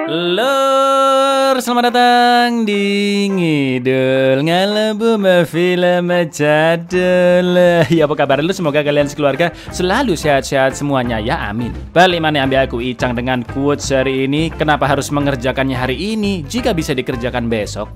Lur, selamat datang di Ngidul Ngalebu Film Jadul. Ya, apa kabar lu? Semoga kalian sekeluarga selalu sehat-sehat semuanya ya, amin. Balik mana ambil aku Icang dengan quotes hari ini. Kenapa harus mengerjakannya hari ini jika bisa dikerjakan besok?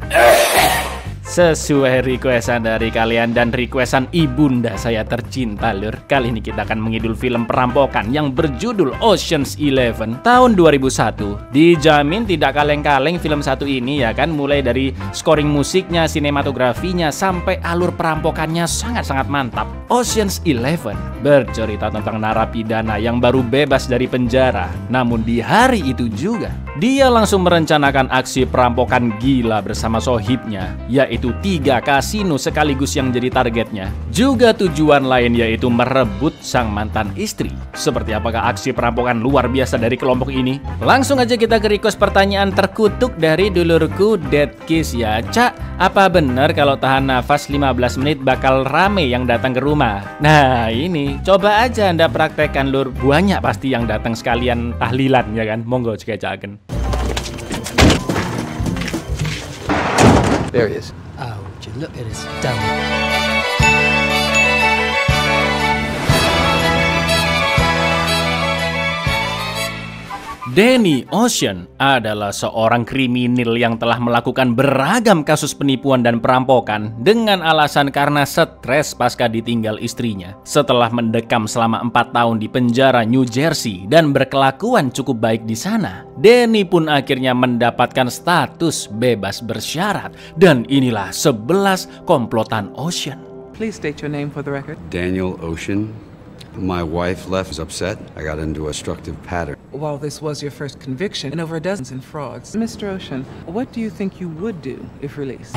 Sesuai requestan dari kalian dan requestan ibunda saya tercinta, lur. Kali ini kita akan mengidul film perampokan yang berjudul Ocean's 11 tahun 2001. Dijamin tidak kaleng-kaleng film satu ini ya kan. Mulai dari scoring musiknya, sinematografinya, sampai alur perampokannya sangat-sangat mantap. Ocean's 11 bercerita tentang narapidana yang baru bebas dari penjara. Namun di hari itu juga dia langsung merencanakan aksi perampokan gila bersama sohibnya, yaitu 3 kasino sekaligus yang jadi targetnya. Juga tujuan lain yaitu merebut sang mantan istri. Seperti apakah aksi perampokan luar biasa dari kelompok ini? Langsung aja kita ke request pertanyaan terkutuk dari dulurku Dead Kiss ya. Cak, apa benar kalau tahan nafas 15 menit bakal rame yang datang ke rumah? Nah ini, coba aja Anda praktekkan lur. Banyak pasti yang datang sekalian tahlilan ya kan. Monggo cegacaken. There he is. Oh, would you look at his stomach? Danny Ocean adalah seorang kriminal yang telah melakukan beragam kasus penipuan dan perampokan dengan alasan karena stres pasca ditinggal istrinya. Setelah mendekam selama 4 tahun di penjara New Jersey dan berkelakuan cukup baik di sana, Danny pun akhirnya mendapatkan status bebas bersyarat. Dan inilah 11 komplotan Ocean. Please state your name for the record. Daniel Ocean. My wife left, was upset. I got into a destructive pattern. While this was your first conviction in over a dozen frauds, Mr. Ocean, what do you think you would do if released?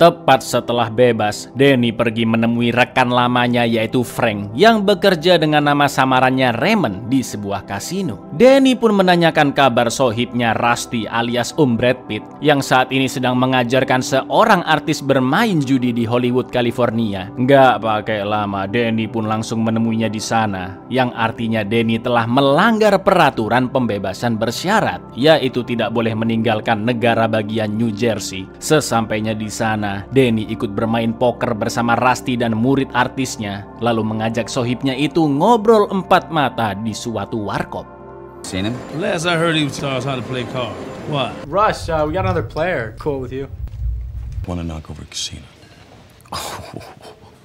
Tepat setelah bebas, Danny pergi menemui rekan lamanya yaitu Frank yang bekerja dengan nama samarannya Raymond di sebuah kasino. Danny pun menanyakan kabar sohibnya Rusty alias Brad Pitt yang saat ini sedang mengajarkan seorang artis bermain judi di Hollywood, California. Nggak pakai lama, Danny pun langsung menemuinya di sana, yang artinya Danny telah melanggar peraturan pembebasan bersyarat, yaitu tidak boleh meninggalkan negara bagian New Jersey. Sesampainya di sana, Danny ikut bermain poker bersama Rusty dan murid artisnya, lalu mengajak sohibnya itu ngobrol 4 mata di suatu warkop. Seen him? Last I heard he was taught us how to play cards. What? Russ, we got another player. Cool with you? Want to knock over a casino.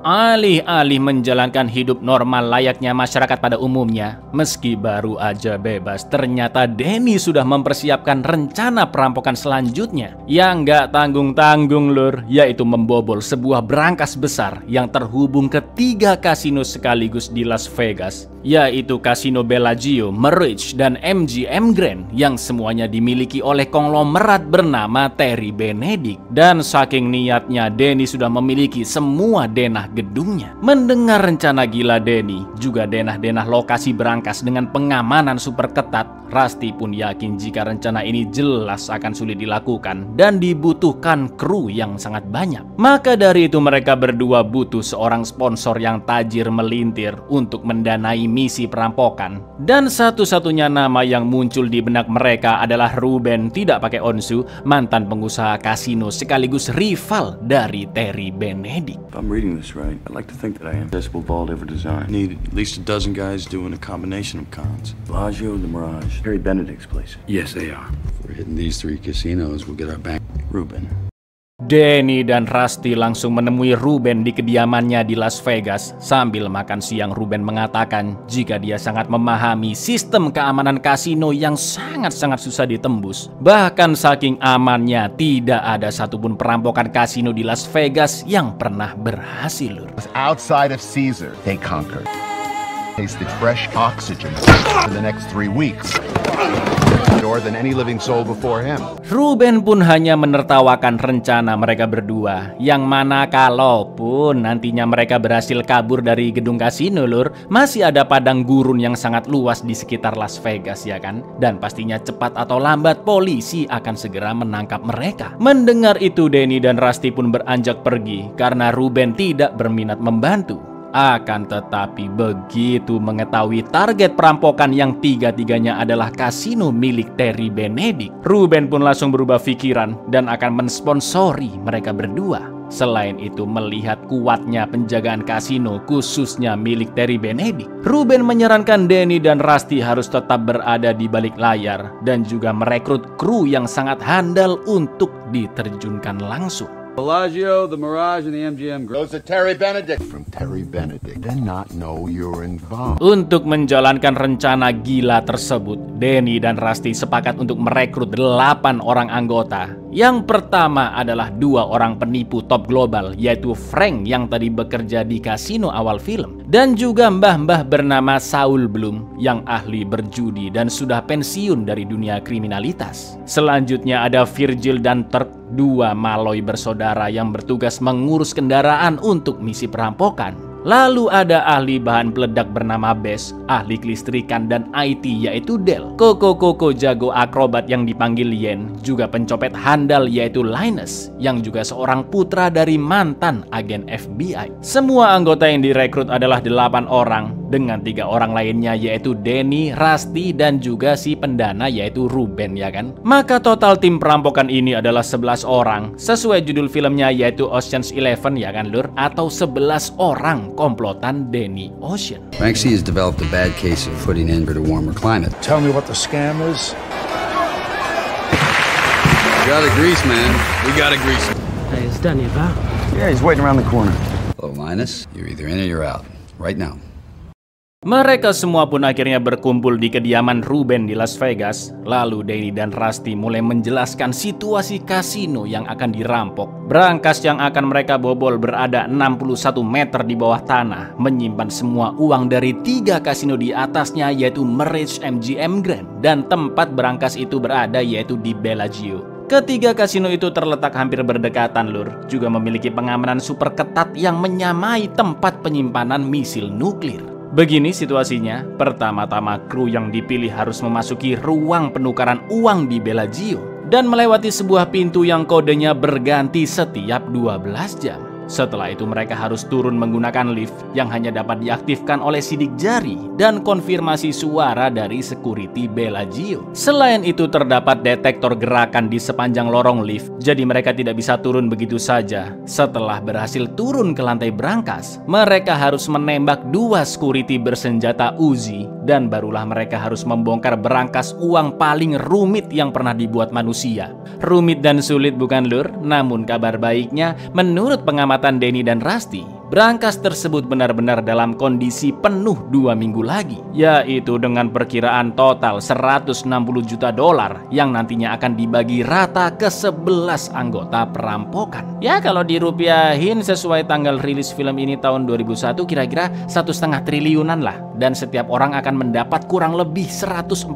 Alih-alih menjalankan hidup normal layaknya masyarakat pada umumnya, meski baru aja bebas, ternyata Danny sudah mempersiapkan rencana perampokan selanjutnya yang nggak tanggung-tanggung lur, yaitu membobol sebuah brankas besar yang terhubung ke 3 kasino sekaligus di Las Vegas, yaitu Kasino Bellagio, Mirage, dan MGM Grand yang semuanya dimiliki oleh konglomerat bernama Terry Benedict. Dan saking niatnya, Danny sudah memiliki semua denah gedungnya. Mendengar rencana gila Danny, juga denah-denah lokasi berangkas dengan pengamanan super ketat, Rusty pun yakin jika rencana ini jelas akan sulit dilakukan dan dibutuhkan kru yang sangat banyak. Maka dari itu mereka berdua butuh seorang sponsor yang tajir melintir untuk mendanai misi perampokan. Dan satu-satunya nama yang muncul di benak mereka adalah Ruben, tidak pakai onsu, mantan pengusaha kasino sekaligus rival dari Terry Benedict. If I'm reading this right, I'd like to think that I am. Best Vault ever designed. Need at least a dozen guys doing a combination of cons. Bellagio, the Mirage, Harry Benedict's place. Yes, they are. If we're hitting these 3 casinos, we'll get our bank. Ruben. Danny dan Rusty langsung menemui Ruben di kediamannya di Las Vegas. Sambil makan siang, Ruben mengatakan jika dia sangat memahami sistem keamanan kasino yang sangat-sangat susah ditembus. Bahkan saking amannya, tidak ada satupun perampokan kasino di Las Vegas yang pernah berhasil. Outside of Caesar, they conquered. Tasted fresh oxygen for the next 3 weeks. More than any living soul before him. Ruben pun hanya menertawakan rencana mereka berdua, yang mana kalaupun nantinya mereka berhasil kabur dari gedung kasino lur, masih ada padang gurun yang sangat luas di sekitar Las Vegas ya kan, dan pastinya cepat atau lambat polisi akan segera menangkap mereka. Mendengar itu, Danny dan Rusty pun beranjak pergi karena Ruben tidak berminat membantu. Akan tetapi begitu mengetahui target perampokan yang tiga-tiganya adalah kasino milik Terry Benedict, Ruben pun langsung berubah pikiran dan akan mensponsori mereka berdua. Selain itu, melihat kuatnya penjagaan kasino khususnya milik Terry Benedict, Ruben menyarankan Danny dan Rusty harus tetap berada di balik layar dan juga merekrut kru yang sangat handal untuk diterjunkan langsung. Bellagio, the Mirage, and the MGM Group. Those are Terry Benedict. From Terry Benedict. Then not know you're involved. Untuk menjalankan rencana gila tersebut, Danny dan Rusty sepakat untuk merekrut 8 orang anggota. Yang pertama adalah 2 orang penipu top global, yaitu Frank yang tadi bekerja di kasino awal film, dan juga mbah-mbah bernama Saul Bloom yang ahli berjudi dan sudah pensiun dari dunia kriminalitas. Selanjutnya ada Virgil dan Turk, 2 maloi bersaudara yang bertugas mengurus kendaraan untuk misi perampokan. Lalu ada ahli bahan peledak bernama Bess, ahli kelistrikan dan IT yaitu Del, Koko jago akrobat yang dipanggil Yen, juga pencopet handal yaitu Linus, yang juga seorang putra dari mantan agen FBI. Semua anggota yang direkrut adalah 8 orang, dengan 3 orang lainnya yaitu Danny, Rusty, dan juga si pendana yaitu Ruben, ya kan? Maka total tim perampokan ini adalah 11 orang, sesuai judul filmnya yaitu Ocean's 11, ya kan lur? Atau 11 orang komplotan Danny Ocean. Banksy has developed a bad case of putting in for the warmer climate. Tell me what the scam is. We gotta grease, man. We gotta grease him. Hey, is Danny about? Yeah, he's waiting around the corner. Hello, Linus. You're either in or you're out. Right now. Mereka semua pun akhirnya berkumpul di kediaman Ruben di Las Vegas. Lalu Danny dan Rusty mulai menjelaskan situasi kasino yang akan dirampok. Brankas yang akan mereka bobol berada 61 meter di bawah tanah, menyimpan semua uang dari 3 kasino di atasnya yaitu Mirage, MGM Grand, dan tempat brankas itu berada yaitu di Bellagio. Ketiga kasino itu terletak hampir berdekatan lur, juga memiliki pengamanan super ketat yang menyamai tempat penyimpanan misil nuklir. Begini situasinya, pertama-tama kru yang dipilih harus memasuki ruang penukaran uang di Bellagio dan melewati sebuah pintu yang kodenya berganti setiap 12 jam. Setelah itu mereka harus turun menggunakan lift yang hanya dapat diaktifkan oleh sidik jari dan konfirmasi suara dari security Bellagio. Selain itu terdapat detektor gerakan di sepanjang lorong lift, jadi mereka tidak bisa turun begitu saja. Setelah berhasil turun ke lantai brankas, mereka harus menembak 2 security bersenjata Uzi dan barulah mereka harus membongkar brankas uang paling rumit yang pernah dibuat manusia. Rumit dan sulit bukan lur? Namun kabar baiknya, menurut pengamatan Danny dan Rusty, brankas tersebut benar-benar dalam kondisi penuh 2 minggu lagi, yaitu dengan perkiraan total $160 juta yang nantinya akan dibagi rata ke 11 anggota perampokan. Ya kalau dirupiahin sesuai tanggal rilis film ini tahun 2001 kira-kira 1,5 triliunan lah, dan setiap orang akan mendapat kurang lebih 141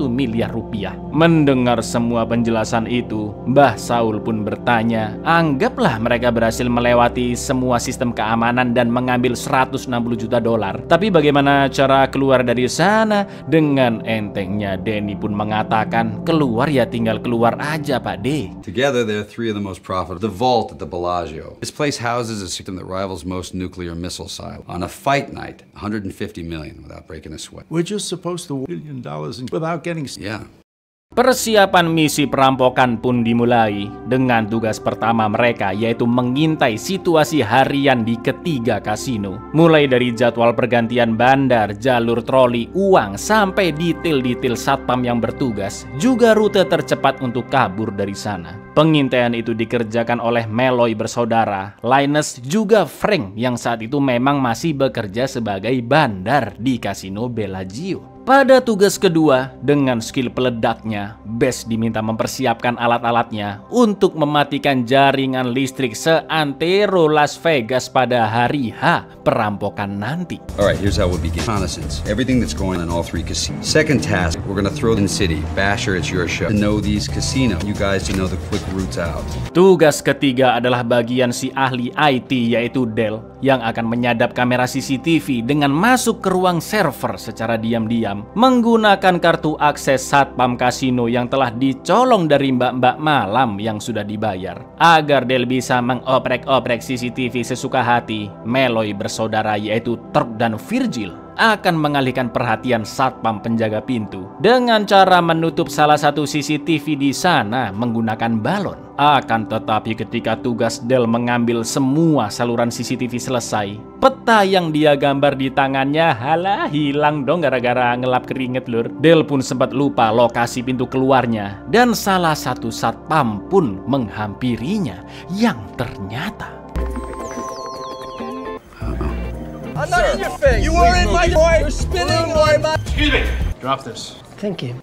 miliar rupiah. Mendengar semua penjelasan itu, Mbah Saul pun bertanya, anggaplah mereka berhasil melewati semua sistem keamanan dan mengambil $160 juta. Tapi bagaimana cara keluar dari sana? Dengan entengnya Danny pun mengatakan, keluar ya tinggal keluar aja Pak D. Together, they're 3 of the most profitable. The Vault at the Bellagio. This place houses a system that rivals most nuclear missile silos. On a fight night, $150 million without breaking a sweat. We're just supposed to $1 billion without getting... Yeah. Persiapan misi perampokan pun dimulai dengan tugas pertama mereka yaitu mengintai situasi harian di ketiga kasino. Mulai dari jadwal pergantian bandar, jalur troli, uang, sampai detail-detail satpam yang bertugas, juga rute tercepat untuk kabur dari sana. Pengintaian itu dikerjakan oleh Malloy bersaudara, Linus, juga Frank yang saat itu memang masih bekerja sebagai bandar di kasino Bellagio. Pada tugas kedua, dengan skill peledaknya, Bess diminta mempersiapkan alat-alatnya untuk mematikan jaringan listrik seantero Las Vegas pada hari H perampokan nanti. Alright, here's how we'll begin. Reconnaissance. Everything that's going on in all 3 casinos. Second task, we're gonna throw in the city. Basher, it's your show. To know these casinos. You guys to know the quick routes out. Tugas ketiga adalah bagian si ahli IT yaitu Del yang akan menyadap kamera CCTV dengan masuk ke ruang server secara diam-diam dendam menggunakan kartu akses satpam kasino yang telah dicolong dari mbak-mbak malam yang sudah dibayar. Agar Del bisa mengoprek-oprek CCTV sesuka hati, Meloy bersaudara yaitu Turk dan Virgil akan mengalihkan perhatian satpam penjaga pintu dengan cara menutup salah satu CCTV di sana menggunakan balon. Akan tetapi ketika tugas Del mengambil semua saluran CCTV selesai, peta yang dia gambar di tangannya halah hilang dong gara-gara ngelap keringet lur. Del pun sempat lupa lokasi pintu keluarnya dan salah satu satpam pun menghampirinya yang ternyata I'm not in your face. You are in my boy. You're spinning my. Excuse me. Drop this. Thank you.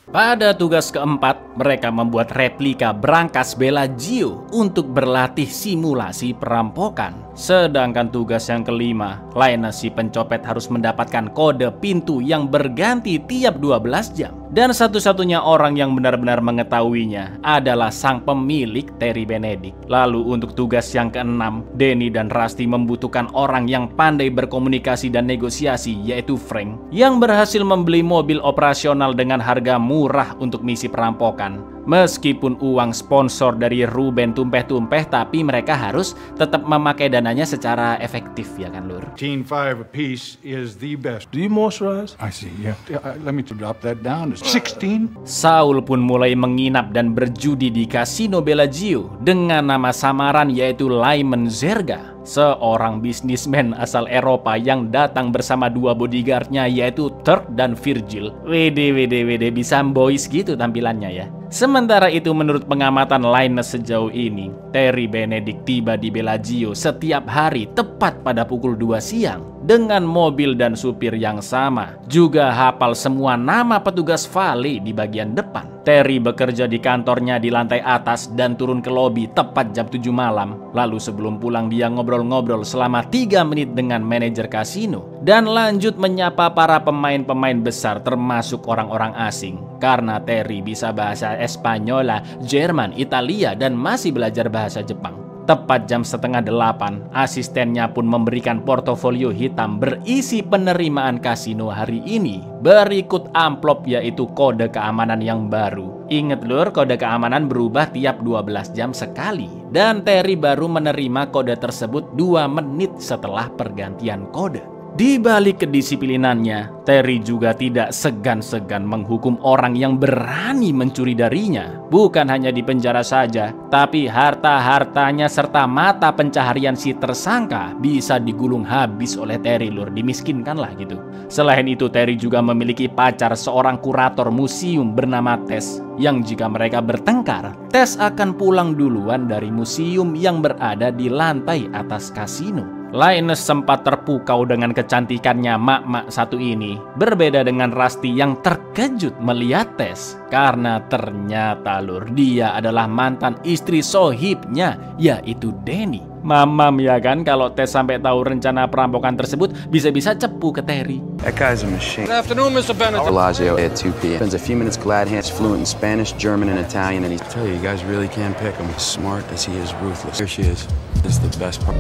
Pada tugas keempat, mereka membuat replika brankas Bellagio untuk berlatih simulasi perampokan. Sedangkan tugas yang kelima, Linus si pencopet harus mendapatkan kode pintu yang berganti tiap 12 jam. Dan satu-satunya orang yang benar-benar mengetahuinya adalah sang pemilik Terry Benedict. Lalu untuk tugas yang keenam, Danny dan Rusty membutuhkan orang yang pandai berkomunikasi dan negosiasi, yaitu Frank, yang berhasil membeli mobil operasional dengan harga murah untuk misi perampokan. Meskipun uang sponsor dari Ruben tumpeh-tumpeh, tapi mereka harus tetap memakai dananya secara efektif, ya kan lur? $15 apiece is the best. Do you moisturize? I see, yeah. Let me drop that down to 16. Saul pun mulai menginap dan berjudi di Kasino Bellagio dengan nama samaran yaitu Lyman Zerga, seorang bisnismen asal Eropa yang datang bersama dua bodyguardnya yaitu Turk dan Virgil. Wede bisa boys gitu tampilannya ya. Sementara itu menurut pengamatan Linus sejauh ini, Terry Benedict tiba di Bellagio setiap hari tepat pada pukul 2 siang dengan mobil dan supir yang sama. Juga hafal semua nama petugas valet di bagian depan. Terry bekerja di kantornya di lantai atas dan turun ke lobi tepat jam 7 malam. Lalu sebelum pulang dia ngobrol-ngobrol selama 3 menit dengan manajer kasino dan lanjut menyapa para pemain-pemain besar termasuk orang-orang asing. Karena Terry bisa bahasa Espanyola, Jerman, Italia, dan masih belajar bahasa Jepang. Tepat jam 7:30, asistennya pun memberikan portofolio hitam berisi penerimaan kasino hari ini. Berikut amplop yaitu kode keamanan yang baru. Ingat lur, kode keamanan berubah tiap 12 jam sekali. Dan Terry baru menerima kode tersebut 2 menit setelah pergantian kode. Di balik kedisiplinannya, Terry juga tidak segan-segan menghukum orang yang berani mencuri darinya. Bukan hanya di penjara saja, tapi harta-hartanya serta mata pencaharian si tersangka bisa digulung habis oleh Terry lur, dimiskinkan lah gitu. Selain itu, Terry juga memiliki pacar seorang kurator museum bernama Tess, yang jika mereka bertengkar, Tess akan pulang duluan dari museum yang berada di lantai atas kasino. Linus sempat terpukau dengan kecantikannya mak-mak satu ini. Berbeda dengan Rusty yang terkejut melihat Tess. Karena ternyata lur, dia adalah mantan istri sohibnya, yaitu Danny. Mamam ya kan, kalau Tess sampai tahu rencana perampokan tersebut, bisa-bisa cepu ke Terry. That guy's a machine. Good afternoon, Mr. Benedict. Bellagio at 2 p.m. Spends a few minutes glad hands, fluent in Spanish, German, and Italian, and I tell you guys really can pick him. Smart as he is ruthless. Here she is. This is the best part.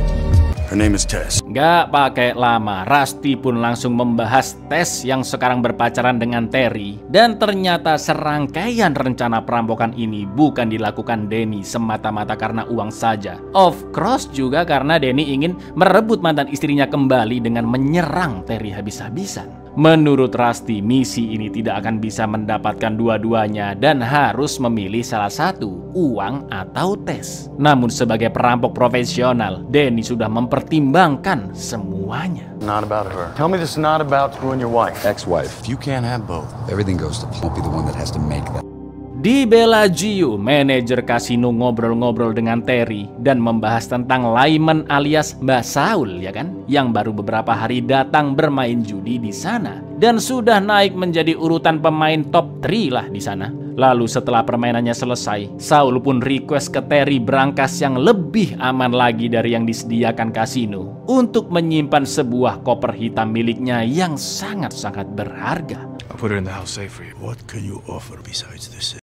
Her name is Tess. Gak pakai lama, Rusty pun langsung membahas Tess yang sekarang berpacaran dengan Terry. Dan ternyata serangkaian rencana perampokan ini bukan dilakukan Danny semata-mata karena uang saja. Of course juga karena Danny ingin merebut mantan istrinya kembali dengan menyerang Terry habis-habisan. Menurut Rusty, misi ini tidak akan bisa mendapatkan dua-duanya dan harus memilih salah satu, uang atau Tess. Namun sebagai perampok profesional, Danny sudah mempertimbangkan semuanya. Not about her. Tell me this is not about you and your wife. Ex-wife. You can't have both. Everything goes to won't be the one that has to make that. Di Bellagio, manajer kasino ngobrol-ngobrol dengan Terry dan membahas tentang Lyman alias Mbak Saul, ya kan? Yang baru beberapa hari datang bermain judi di sana dan sudah naik menjadi urutan pemain top 3 lah di sana. Lalu setelah permainannya selesai, Saul pun request ke Terry brankas yang lebih aman lagi dari yang disediakan kasino untuk menyimpan sebuah koper hitam miliknya yang sangat-sangat berharga. I'll put her in the house safe for you. What can you offer besides this?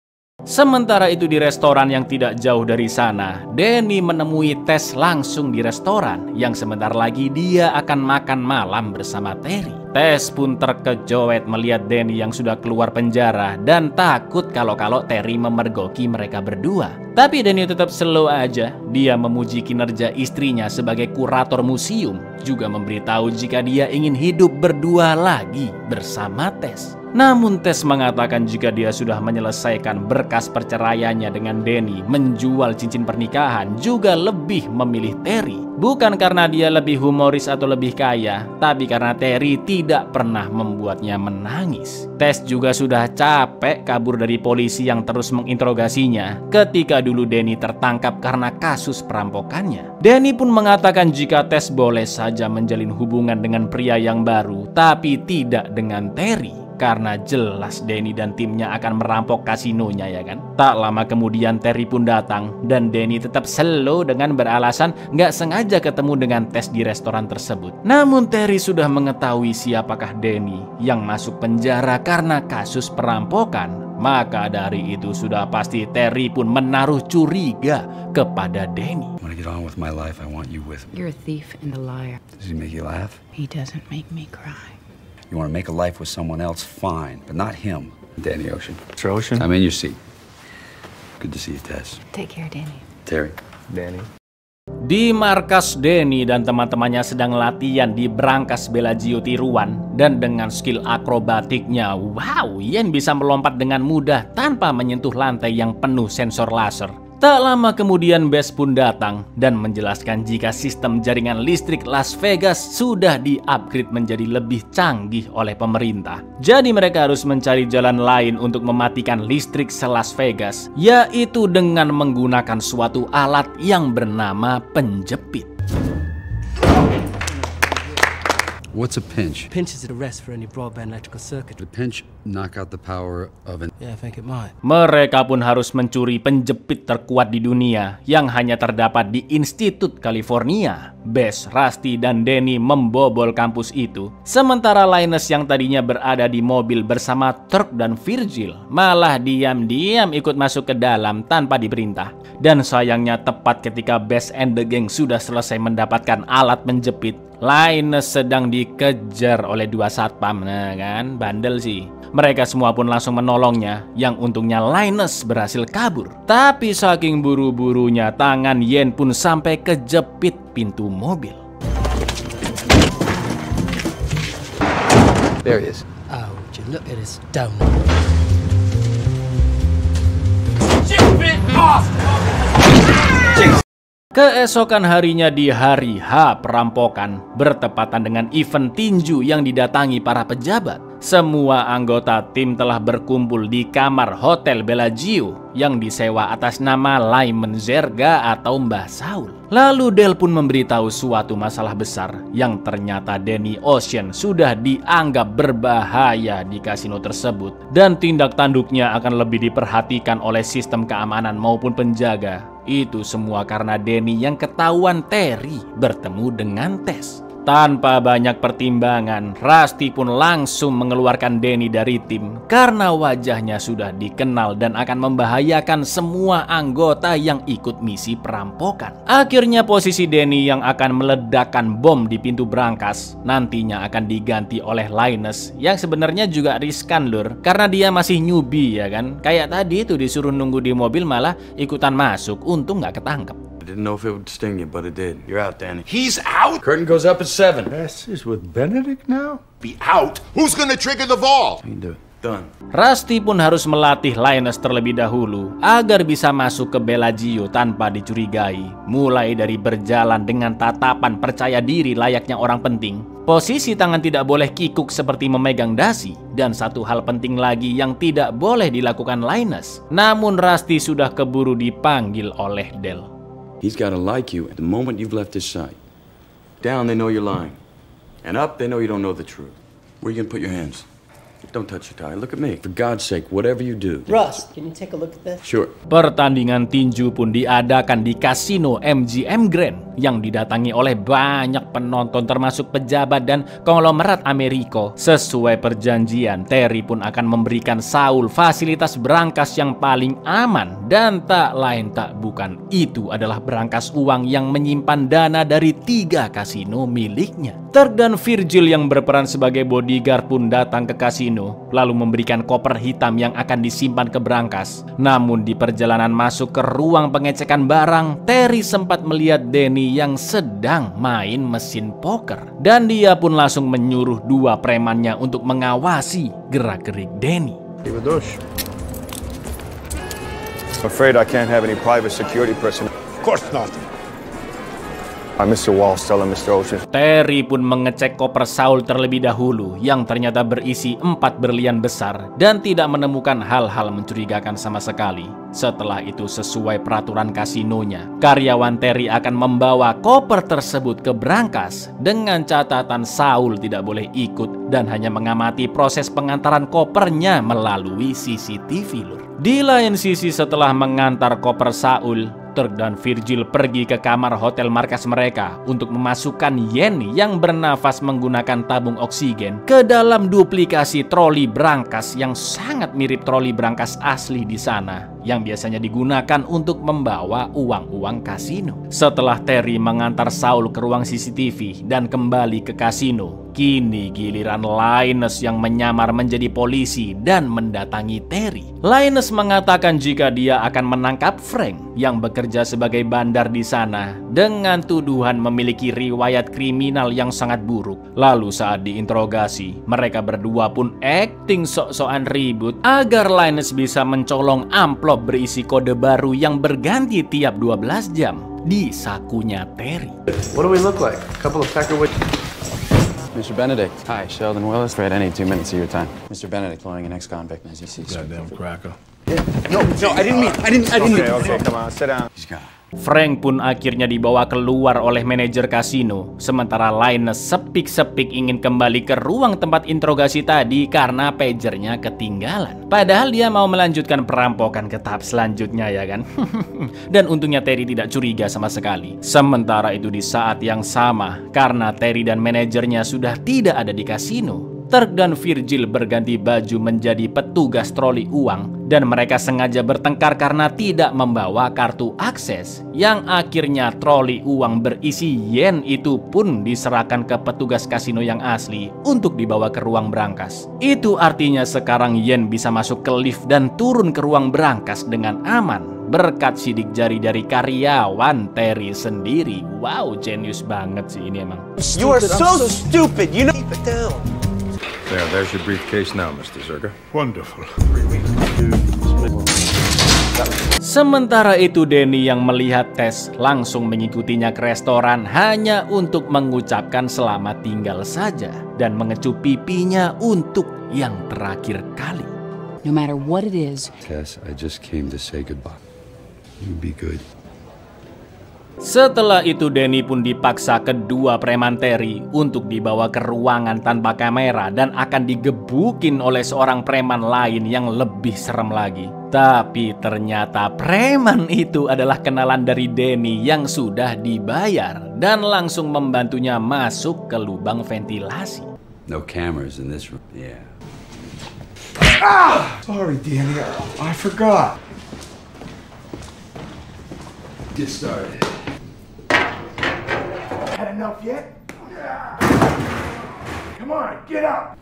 Sementara itu di restoran yang tidak jauh dari sana, Danny menemui Tess langsung di restoran yang sebentar lagi dia akan makan malam bersama Terry. Tess pun terkejut melihat Danny yang sudah keluar penjara dan takut kalau Terry memergoki mereka berdua. Tapi Danny tetap slow aja. Dia memuji kinerja istrinya sebagai kurator museum, juga memberitahu jika dia ingin hidup berdua lagi bersama Tess. Namun Tess mengatakan jika dia sudah menyelesaikan berkas perceraiannya dengan Danny, menjual cincin pernikahan, juga lebih memilih Terry. Bukan karena dia lebih humoris atau lebih kaya, tapi karena Terry tidak pernah membuatnya menangis. Tess juga sudah capek kabur dari polisi yang terus menginterogasinya ketika dulu Danny tertangkap karena kasus perampokannya. Danny pun mengatakan jika Tess boleh saja menjalin hubungan dengan pria yang baru, tapi tidak dengan Terry. Karena jelas Danny dan timnya akan merampok kasinonya, ya kan. Tak lama kemudian Terry pun datang dan Danny tetap slow dengan beralasan nggak sengaja ketemu dengan Tess di restoran tersebut. Namun Terry sudah mengetahui siapakah Danny yang masuk penjara karena kasus perampokan. Maka dari itu sudah pasti Terry pun menaruh curiga kepada Danny. I want to get on with my life. I want you with me. You're a thief and a liar. Does he make you laugh? He doesn't make me cry. You want to make a life with someone else? Fine, but not him. Danny Ocean. Mr. Ocean? I'm in your seat. Good to see you, Tess. Take care, Danny. Terry. Danny. Di markas, Danny dan teman-temannya sedang latihan di brankas Bellagio tiruan. Dan dengan skill akrobatiknya, wow, Yen bisa melompat dengan mudah tanpa menyentuh lantai yang penuh sensor laser. Tak lama kemudian Bess pun datang dan menjelaskan jika sistem jaringan listrik Las Vegas sudah di-upgrade menjadi lebih canggih oleh pemerintah. Jadi mereka harus mencari jalan lain untuk mematikan listrik se-Las Vegas, yaitu dengan menggunakan suatu alat yang bernama penjepit. What's a pinch? Pinch is a rest for any broadband electrical circuit. The pinch knock out the power of an... Yeah, I think it might. Mereka pun harus mencuri penjepit terkuat di dunia yang hanya terdapat di Institut California. Bess, Rusty, dan Danny membobol kampus itu. Sementara Linus yang tadinya berada di mobil bersama Turk dan Virgil malah diam-diam ikut masuk ke dalam tanpa diperintah. Dan sayangnya tepat ketika Bess and the gang sudah selesai mendapatkan alat menjepit, Linus sedang dikejar oleh dua satpam. Nah kan, bandel sih. Mereka semua pun langsung menolongnya, yang untungnya Linus berhasil kabur. Tapi saking buru-burunya, tangan Yen pun sampai kejepit pintu mobil. There he is. Oh, would you look at his dome. Keesokan harinya di hari H perampokan, bertepatan dengan event tinju yang didatangi para pejabat. Semua anggota tim telah berkumpul di kamar Hotel Bellagio yang disewa atas nama Lyman Zerga atau Mbah Saul. Lalu Del pun memberitahu suatu masalah besar yang ternyata Danny Ocean sudah dianggap berbahaya di kasino tersebut dan tindak tanduknya akan lebih diperhatikan oleh sistem keamanan maupun penjaga. Itu semua karena Danny yang ketahuan Terry bertemu dengan Tess. Tanpa banyak pertimbangan, Rusty pun langsung mengeluarkan Danny dari tim karena wajahnya sudah dikenal dan akan membahayakan semua anggota yang ikut misi perampokan. Akhirnya posisi Danny yang akan meledakkan bom di pintu brankas nantinya akan diganti oleh Linus yang sebenarnya juga riskan lur karena dia masih newbie ya kan. Kayak tadi itu disuruh nunggu di mobil malah ikutan masuk, untung nggak ketangkep. I didn't know if it would sting you, but it did. You're out, Danny. He's out? Curtain goes up at 7. Tess is with Benedict now? Be out? Who's gonna trigger the vault? You can do it. Done. Rusty pun harus melatih Linus terlebih dahulu agar bisa masuk ke Bellagio tanpa dicurigai. Mulai dari berjalan dengan tatapan percaya diri layaknya orang penting. Posisi tangan tidak boleh kikuk seperti memegang dasi. Dan satu hal penting lagi yang tidak boleh dilakukan Linus. Namun Rusty sudah keburu dipanggil oleh Del. He's gotta like you at the moment you've left his side. Down, they know you're lying. And up, they know you don't know the truth. Where are you gonna put your hands? Don't touch your tie. Look at me. For God's sake, whatever you do. Russ, can you take a look at this? Sure. Pertandingan tinju pun diadakan di kasino MGM Grand yang didatangi oleh banyak penonton termasuk pejabat dan konglomerat Amerika. Sesuai perjanjian, Terry pun akan memberikan Saul fasilitas berangkas yang paling aman dan tak lain tak bukan itu adalah berangkas uang yang menyimpan dana dari 3 kasino miliknya. Turk dan Virgil yang berperan sebagai bodyguard pun datang ke kasino lalu memberikan koper hitam yang akan disimpan ke berangkas. Namun di perjalanan masuk ke ruang pengecekan barang, Terry sempat melihat Danny yang sedang main mesin poker. Dan dia pun langsung menyuruh 2 premannya untuk mengawasi gerak-gerik Danny. I'm afraid I can't have any private security personnel. Of course not. Mr. Wall telling Mr. Ocean. Terry pun mengecek koper Saul terlebih dahulu yang ternyata berisi 4 berlian besar dan tidak menemukan hal-hal mencurigakan sama sekali. Setelah itu sesuai peraturan kasinonya, karyawan Terry akan membawa koper tersebut ke berangkas dengan catatan Saul tidak boleh ikut dan hanya mengamati proses pengantaran kopernya melalui CCTV lur. Di lain sisi setelah mengantar koper Saul, Turk dan Virgil pergi ke kamar hotel markas mereka untuk memasukkan Yen yang bernafas menggunakan tabung oksigen ke dalam duplikasi troli berangkas yang sangat mirip troli berangkas asli di sana yang biasanya digunakan untuk membawa uang-uang kasino. Setelah Terry mengantar Saul ke ruang CCTV dan kembali ke kasino, kini giliran Linus yang menyamar menjadi polisi dan mendatangi Terry. Linus mengatakan jika dia akan menangkap Frank yang bekerja sebagai bandar di sana dengan tuduhan memiliki riwayat kriminal yang sangat buruk. Lalu saat diinterogasi, mereka berdua pun acting sok-sokan ribut agar Linus bisa mencolong amplop berisi kode baru yang berganti tiap 12 jam di sakunya Terry. What do we look like? A couple of peckerwood. Mr. Benedict. Hi, Sheldon Willis. Afraid I need 2 minutes of your time. Mr. Benedict, calling an ex-convict as you see. Goddamn cracker. No, I didn't mean. Okay, come on, sit down. He's gone. Frank pun akhirnya dibawa keluar oleh manajer kasino, sementara Linus sepik-sepik ingin kembali ke ruang tempat interogasi tadi karena pagernya ketinggalan. Padahal dia mau melanjutkan perampokan ke tahap selanjutnya ya kan. Dan untungnya Terry tidak curiga sama sekali. Sementara itu di saat yang sama, karena Terry dan manajernya sudah tidak ada di kasino, Turk dan Virgil berganti baju menjadi petugas troli uang dan mereka sengaja bertengkar karena tidak membawa kartu akses, yang akhirnya troli uang berisi yen itu pun diserahkan ke petugas kasino yang asli untuk dibawa ke ruang berangkas. Itu artinya sekarang yen bisa masuk ke lift dan turun ke ruang berangkas dengan aman berkat sidik jari dari karyawan Terry sendiri. Wow, jenius banget sih ini emang. You are so stupid. You know. Keep it down. There's your briefcase now, Mr. Zerga. Wonderful. Sementara itu Danny yang melihat Tess langsung mengikutinya ke restoran hanya untuk mengucapkan selamat tinggal saja dan mengecup pipinya untuk yang terakhir kali. No matter what it is. Tess, I just came to say goodbye. You be good. Setelah itu Danny pun dipaksa kedua preman Terry untuk dibawa ke ruangan tanpa kamera dan akan digebukin oleh seorang preman lain yang lebih serem lagi. Tapi ternyata preman itu adalah kenalan dari Danny yang sudah dibayar dan langsung membantunya masuk ke lubang ventilasi. No cameras in this room. Yeah. Sorry, Danny. I forgot. Get started. Had enough yet? Come on, get up!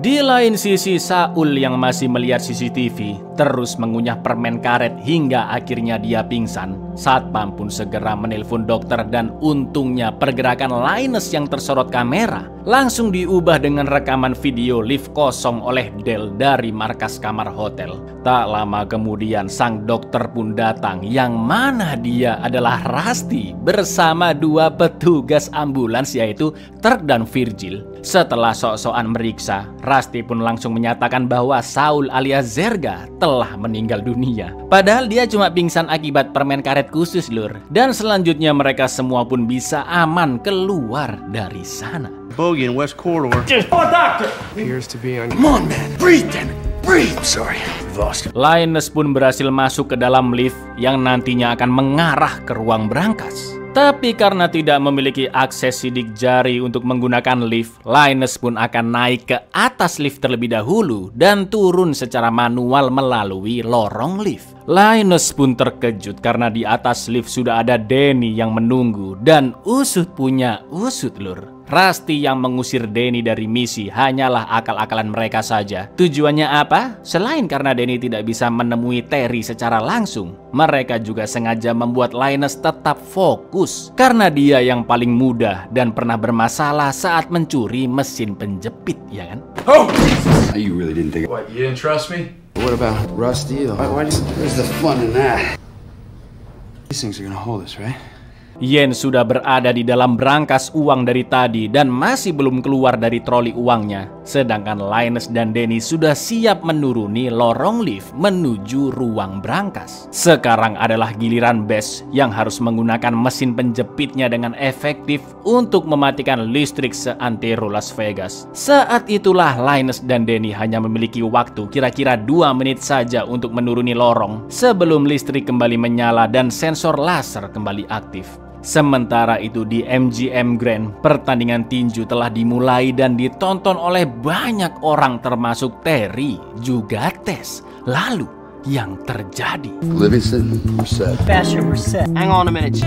Di lain sisi, Saul yang masih melihat CCTV terus mengunyah permen karet hingga akhirnya dia pingsan. Satpam pun segera menelpon dokter dan untungnya pergerakan Linus yang tersorot kamera langsung diubah dengan rekaman video lift kosong oleh Del dari markas kamar hotel. Tak lama kemudian sang dokter pun datang yang mana dia adalah Rusty bersama 2 petugas ambulans yaitu Turk dan Virgil. Setelah sok-sokan meriksa, Rusty pun langsung menyatakan bahwa Saul alias Zerga telah meninggal dunia. Padahal dia cuma pingsan akibat permen karet khusus, lur. Dan selanjutnya mereka semua pun bisa aman keluar dari sana. Bogey in West Corridor. Doctor! Appears to be on... Come on, man. Breathe, damn it. Breathe. Sorry. Lost. Linus pun berhasil masuk ke dalam lift yang nantinya akan mengarah ke ruang brankas. Tapi karena tidak memiliki akses sidik jari untuk menggunakan lift, Linus pun akan naik ke atas lift terlebih dahulu dan turun secara manual melalui lorong lift. Linus pun terkejut karena di atas lift sudah ada Danny yang menunggu dan usut punya usut, lur. Rusty yang mengusir Danny dari misi hanyalah akal-akalan mereka saja. Tujuannya apa? Selain karena Danny tidak bisa menemui Terry secara langsung, mereka juga sengaja membuat Linus tetap fokus karena dia yang paling muda dan pernah bermasalah saat mencuri mesin penjepit, ya kan? Oh! You really didn't think... What, you didn't trust me? What about Rusty? Where's the fun in that? These things are gonna hold us, right? Yen sudah berada di dalam brankas uang dari tadi dan masih belum keluar dari troli uangnya. Sedangkan Linus dan Danny sudah siap menuruni lorong lift menuju ruang brankas. Sekarang adalah giliran Bess yang harus menggunakan mesin penjepitnya dengan efektif untuk mematikan listrik seantero Las Vegas. Saat itulah Linus dan Danny hanya memiliki waktu kira-kira 2 menit saja untuk menuruni lorong sebelum listrik kembali menyala dan sensor laser kembali aktif. Sementara itu di MGM Grand, pertandingan tinju telah dimulai dan ditonton oleh banyak orang termasuk Terry, juga Tess. Lalu, yang terjadi? Livingston, we're set. Basher, we're set. Hang on a minute.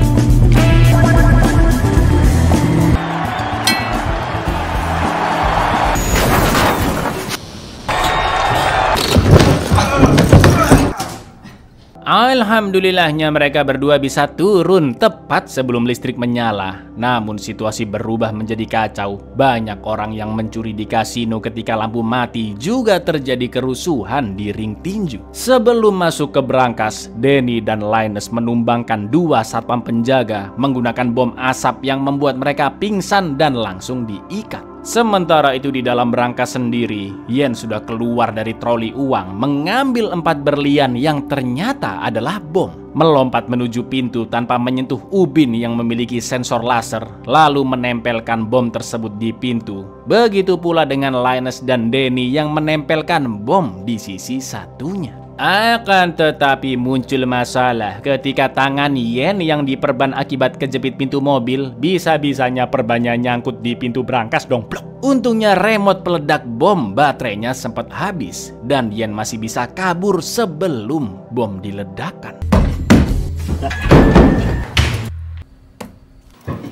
Alhamdulillahnya mereka berdua bisa turun tepat sebelum listrik menyala. Namun situasi berubah menjadi kacau. Banyak orang yang mencuri di kasino ketika lampu mati, juga terjadi kerusuhan di ring tinju. Sebelum masuk ke brankas, Danny dan Linus menumbangkan 2 satpam penjaga menggunakan bom asap yang membuat mereka pingsan dan langsung diikat. Sementara itu di dalam brankas sendiri, Yen sudah keluar dari troli uang mengambil 4 berlian yang ternyata adalah bom. Melompat menuju pintu tanpa menyentuh ubin yang memiliki sensor laser, lalu menempelkan bom tersebut di pintu. Begitu pula dengan Linus dan Danny yang menempelkan bom di sisi satunya. Akan tetapi muncul masalah ketika tangan Yen yang diperban akibat kejepit pintu mobil, bisa-bisanya perbannya nyangkut di pintu brankas dong, blok. Untungnya remote peledak bom baterainya sempat habis dan Yen masih bisa kabur sebelum bom diledakkan.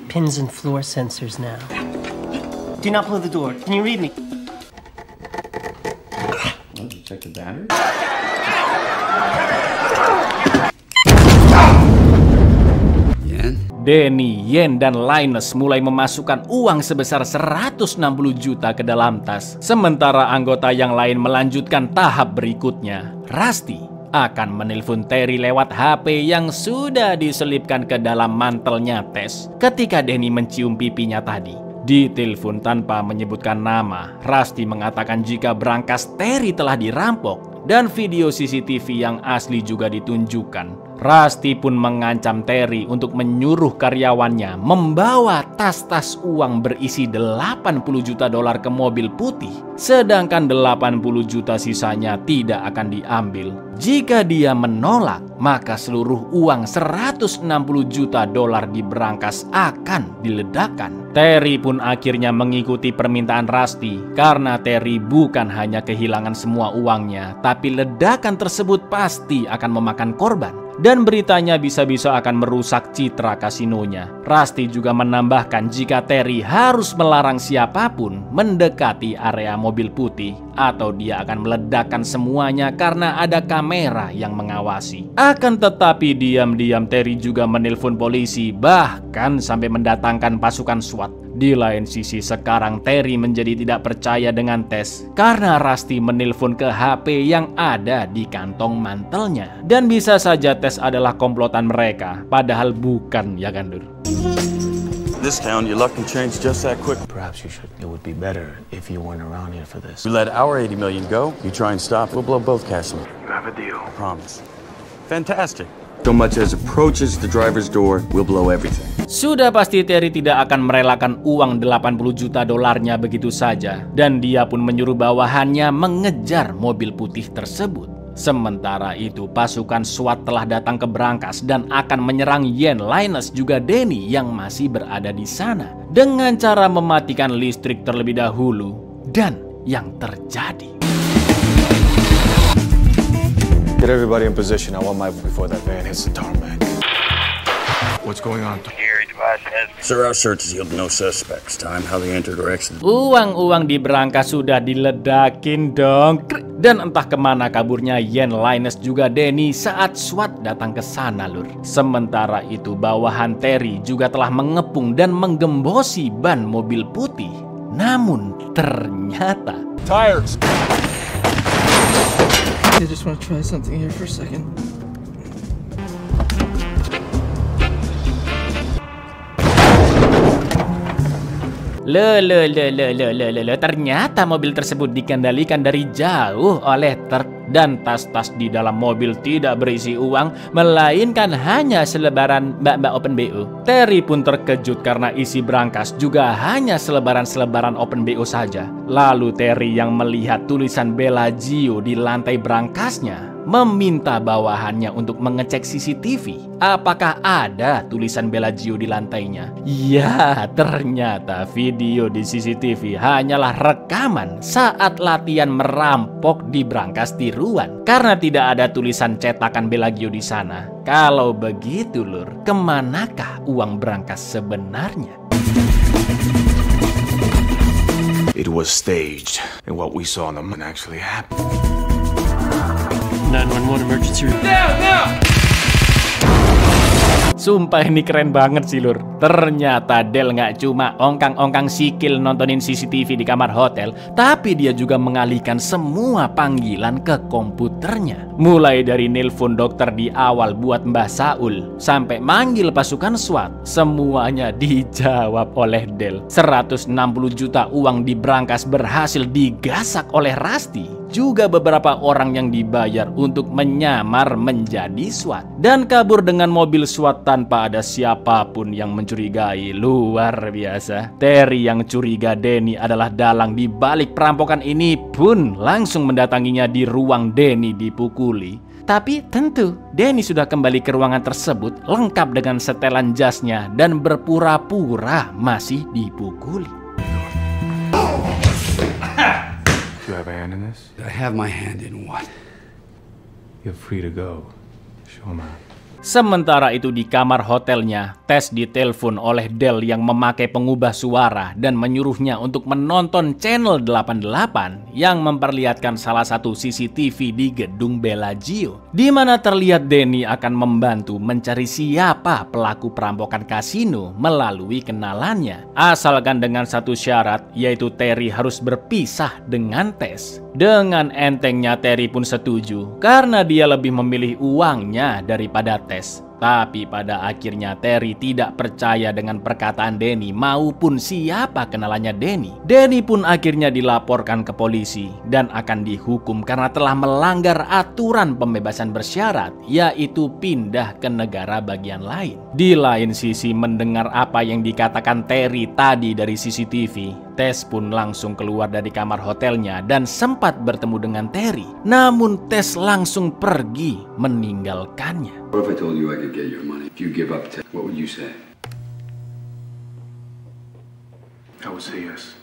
Pins and floor sensors now. Do not blow the door. Can you read me? Check the battery. Danny, Yen, dan Linus mulai memasukkan uang sebesar 160 juta ke dalam tas. Sementara anggota yang lain melanjutkan tahap berikutnya. Rusty akan menelpon Terry lewat HP yang sudah diselipkan ke dalam mantelnya Tess ketika Danny mencium pipinya tadi. Di telepon tanpa menyebutkan nama, Rusty mengatakan jika brankas Terry telah dirampok dan video CCTV yang asli juga ditunjukkan. Rusty pun mengancam Terry untuk menyuruh karyawannya membawa tas-tas uang berisi 80 juta dolar ke mobil putih, sedangkan 80 juta sisanya tidak akan diambil. Jika dia menolak, maka seluruh uang 160 juta dolar di brankas akan diledakkan. Terry pun akhirnya mengikuti permintaan Rusty karena Terry bukan hanya kehilangan semua uangnya, tapi ledakan tersebut pasti akan memakan korban. Dan beritanya bisa-bisa akan merusak citra kasinonya. Rusty juga menambahkan jika Terry harus melarang siapapun mendekati area mobil putih atau dia akan meledakkan semuanya karena ada kamera yang mengawasi. Akan tetapi diam-diam Terry juga menelpon polisi, bahkan sampai mendatangkan pasukan SWAT. Di lain sisi sekarang Terry menjadi tidak percaya dengan Tess karena Rusty menelpon ke HP yang ada di kantong mantelnya. Dan bisa saja Tess adalah komplotan mereka, padahal bukan, ya kan, Dur? This town, your luck can change just that quick. Perhaps you should. It would be better if you weren't around here for this. We let our 80 million go. You try and stop it, we'll blow both castles. You have a deal. I promise. Fantastic. So much as approaches the driver's door, we'll blow everything. Sudah pasti Terry tidak akan merelakan uang 80 juta dolarnya begitu saja. Dan dia pun menyuruh bawahannya mengejar mobil putih tersebut. Sementara itu pasukan SWAT telah datang ke berangkas dan akan menyerang Yen, Linus juga Danny yang masih berada di sana. Dengan cara mematikan listrik terlebih dahulu. Dan yang terjadi, Get everybody in position. I want my before that van hits the tarmac. What's going on? Sir, our search has yielded no suspects. Time how they entered or exited. Uang-uang di berangkas sudah diledakin dong. Dan entah kemana kaburnya Yen, Linus juga Danny saat SWAT datang ke sana, lur. Sementara itu bawahan Terry juga telah mengepung dan menggembosi ban mobil putih. Namun ternyata Tires! I just want to try something here for a second. Ternyata mobil tersebut dikendalikan dari jauh oleh truk dan tas-tas di dalam mobil tidak berisi uang, melainkan hanya selebaran mbak-mbak Open BO. Terry pun terkejut karena isi berangkas juga hanya selebaran-selebaran Open BO saja. Lalu Terry yang melihat tulisan Bellagio di lantai berangkasnya meminta bawahannya untuk mengecek CCTV. Apakah ada tulisan Bellagio di lantainya? Ya, ternyata video di CCTV hanyalah rekaman saat latihan merampok di berangkas tiruan. Karena tidak ada tulisan cetakan Bellagio di sana. Kalau begitu, lur, kemanakah uang berangkas sebenarnya? It was staged, and what we saw on the moon actually happened. 911 emergency room. Sumpah ini keren banget sih, lur. Ternyata Del nggak cuma ongkang-ongkang sikil nontonin CCTV di kamar hotel, tapi dia juga mengalihkan semua panggilan ke komputernya. Mulai dari nelpon dokter di awal buat Mbah Saul, sampai manggil pasukan SWAT, semuanya dijawab oleh Del. 160 juta uang di berangkas berhasil digasak oleh Rusty. Juga beberapa orang yang dibayar untuk menyamar menjadi SWAT dan kabur dengan mobil SWAT tanpa ada siapapun yang mencurigai. Luar biasa. Terry yang curiga Danny adalah dalang di balik perampokan ini pun langsung mendatanginya di ruang Danny dipukuli. Tapi tentu Danny sudah kembali ke ruangan tersebut lengkap dengan setelan jasnya dan berpura-pura masih dipukuli. You have a hand in this? I have my hand in what? You're free to go. Show 'em out. Sementara itu di kamar hotelnya, Tess ditelepon oleh Del yang memakai pengubah suara dan menyuruhnya untuk menonton channel 88 yang memperlihatkan salah satu CCTV di gedung Bellagio, di mana terlihat Danny akan membantu mencari siapa pelaku perampokan kasino melalui kenalannya. Asalkan dengan satu syarat, yaitu Terry harus berpisah dengan Tess. Dengan entengnya Terry pun setuju karena dia lebih memilih uangnya daripada Tess. Tapi pada akhirnya Terry tidak percaya dengan perkataan Danny maupun siapa kenalannya Danny. Danny pun akhirnya dilaporkan ke polisi dan akan dihukum karena telah melanggar aturan pembebasan bersyarat, yaitu pindah ke negara bagian lain. Di lain sisi, mendengar apa yang dikatakan Terry tadi dari CCTV, Tess pun langsung keluar dari kamar hotelnya dan sempat bertemu dengan Terry. Namun Tess langsung pergi meninggalkannya. What if I told you I could get your money? If you give up Ted, what would you say? I would say yes.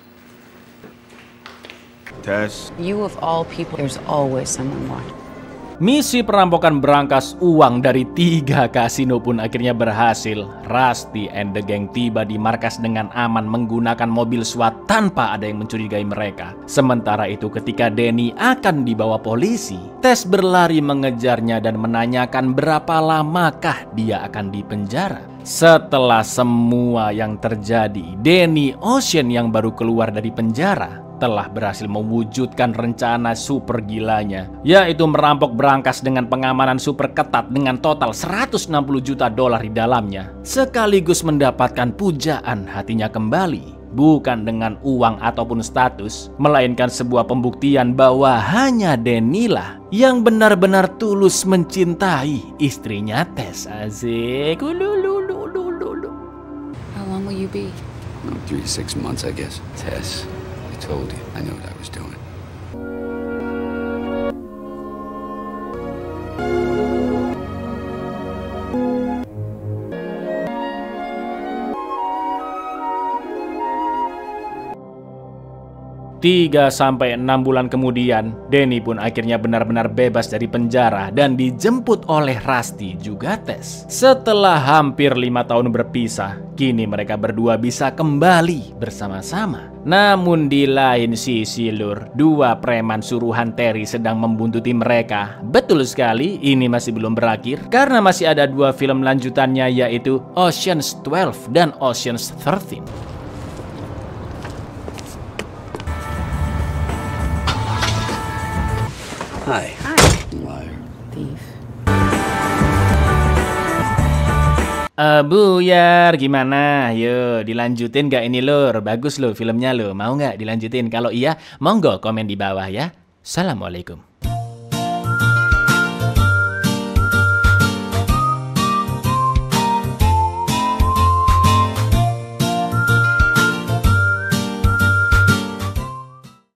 Tess. You of all people, there's always someone watching. Misi perampokan berangkas uang dari 3 kasino pun akhirnya berhasil. Rusty and the gang tiba di markas dengan aman menggunakan mobil SWAT tanpa ada yang mencurigai mereka. Sementara itu ketika Danny akan dibawa polisi, Tess berlari mengejarnya dan menanyakan berapa lamakah dia akan dipenjara. Setelah semua yang terjadi, Danny Ocean yang baru keluar dari penjara telah berhasil mewujudkan rencana super gilanya, yaitu merampok berangkas dengan pengamanan super ketat dengan total 160 juta dolar di dalamnya, sekaligus mendapatkan pujaan hatinya kembali, bukan dengan uang ataupun status, melainkan sebuah pembuktian bahwa hanya Danny-lah yang benar-benar tulus mencintai istrinya Tess. Asik. How long will you be? 3 to 6 months, I guess. Tess, I told you. I knew what I was doing. Tiga sampai 6 bulan kemudian, Danny pun akhirnya benar-benar bebas dari penjara dan dijemput oleh Rusty juga Tess. Setelah hampir 5 tahun berpisah, kini mereka berdua bisa kembali bersama-sama. Namun di lain sisi lur, 2 preman suruhan Terry sedang membuntuti mereka. Betul sekali, ini masih belum berakhir karena masih ada 2 film lanjutannya, yaitu Ocean's 12 dan Ocean's 13. Hi. Hi. Liar. Thief. Buyar, gimana? Yo, dilanjutin gak ini lur? Bagus loh filmnya loh. Mau gak dilanjutin? Kalau iya, monggo komen di bawah ya. Assalamualaikum.